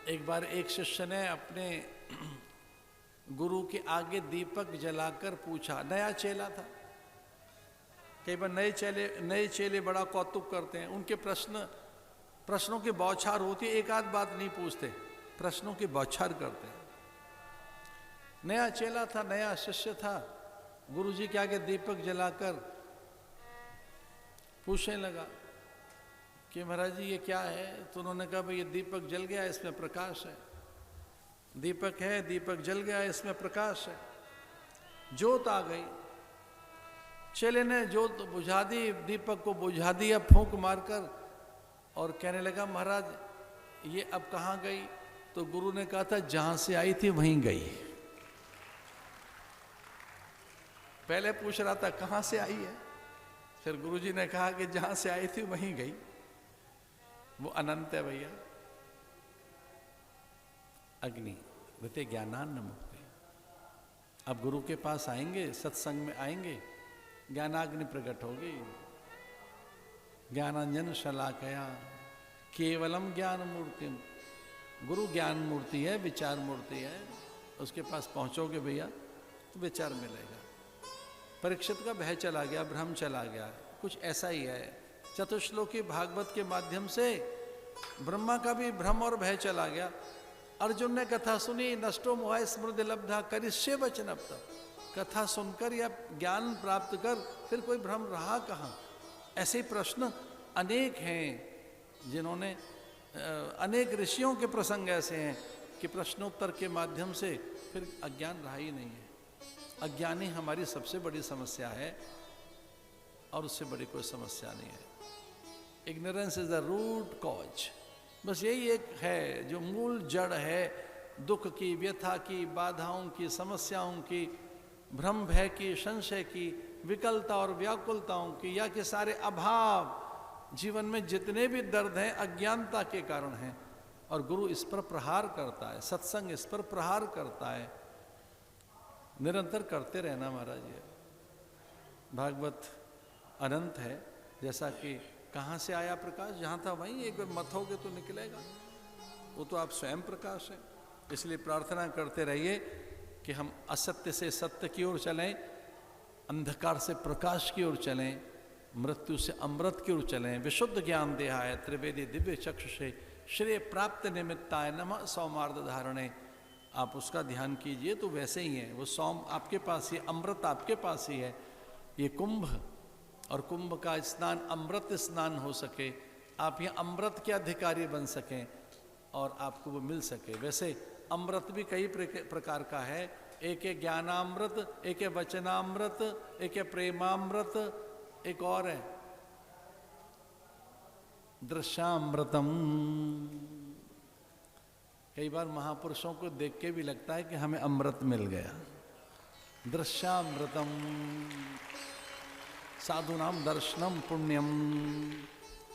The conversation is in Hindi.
एक बार एक शिष्य ने अपने गुरु के आगे दीपक जलाकर पूछा, नया चेला था। कई बार नए चेले बड़ा कौतुक करते हैं, उनके प्रश्नों की बौछार होती है, एक आध बात नहीं पूछते, प्रश्नों की बौछार करते हैं। नया चेला था, नया शिष्य था, गुरुजी के आगे दीपक जलाकर पूछने लगा कि महाराज जी ये क्या है? तो उन्होंने कहा भाई ये दीपक जल गया, इसमें प्रकाश है। दीपक है, दीपक जल गया, इसमें प्रकाश है। ज्योत आ गई। चेले ने ज्योत बुझा दी, दीपक को बुझा दिया फूंक मारकर, और कहने लगा महाराज ये अब कहाँ गई? तो गुरु ने कहा था जहां से आई थी वहीं गई। पहले पूछ रहा था कहां से आई है, फिर गुरुजी ने कहा कि जहां से आई थी वहीं गई। वो अनंत है भैया। अग्नि वते ज्ञानान्न मुक्ति। अब गुरु के पास आएंगे, सत्संग में आएंगे, ज्ञानाग्नि प्रकट होगी। ज्ञानांजन शलाकया केवलम ज्ञान मूर्ति। गुरु ज्ञान मूर्ति है, विचार मूर्ति है। उसके पास पहुंचोगे भैया तो विचार मिलेगा। परीक्षित का भय चला गया, भ्रम चला गया। कुछ ऐसा ही है। चतुश्लोकी भागवत के माध्यम से ब्रह्मा का भी भ्रम और भय चला गया। अर्जुन ने कथा सुनी, नष्टो मोह स्मृति लब्धा करिष्ये वचन। अब तक कथा सुनकर या ज्ञान प्राप्त कर फिर कोई भ्रम रहा कहाँ? ऐसे प्रश्न अनेक हैं, जिन्होंने अनेक ऋषियों के प्रसंग ऐसे हैं कि प्रश्नोत्तर के माध्यम से फिर अज्ञान रहा ही नहीं है। अज्ञानी हमारी सबसे बड़ी समस्या है और उससे बड़ी कोई समस्या नहीं है। Ignorance is the root cause. बस यही एक है जो मूल जड़ है दुख की, व्यथा की, बाधाओं की, समस्याओं की, भ्रम भय की, संशय की, विकलता और व्याकुलताओं की, या कि सारे अभाव जीवन में जितने भी दर्द हैं अज्ञानता के कारण हैं। और गुरु इस पर प्रहार करता है, सत्संग इस पर प्रहार करता है। निरंतर करते रहना महाराज। ये भागवत अनंत है। जैसा कि कहाँ से आया प्रकाश, जहाँ था वहीं एक बार मथोगे तो निकलेगा। वो तो आप स्वयं प्रकाश हैं। इसलिए प्रार्थना करते रहिए कि हम असत्य से सत्य की ओर चलें, अंधकार से प्रकाश की ओर चलें, मृत्यु से अमृत की ओर चलें। विशुद्ध ज्ञान देहाय त्रिवेदी दिव्य चक्षुषे श्रेय प्राप्त निमित्ताय नमः सौमार्द धारणे। आप उसका ध्यान कीजिए तो वैसे ही है। वो सौम आपके पास ही, अमृत आपके पास ही है। ये कुंभ और कुंभ का स्नान अमृत स्नान हो सके, आप यहाँ अमृत के अधिकारी बन सकें और आपको वो मिल सके। वैसे अमृत भी कई प्रकार का है। एक है ज्ञानामृत, एक है वचनामृत, एक है प्रेमामृत, एक और है दृश्यामृतम। कई बार महापुरुषों को देख के भी लगता है कि हमें अमृत मिल गया। दृश्यामृतम साधुनाम दर्शनम पुण्यम।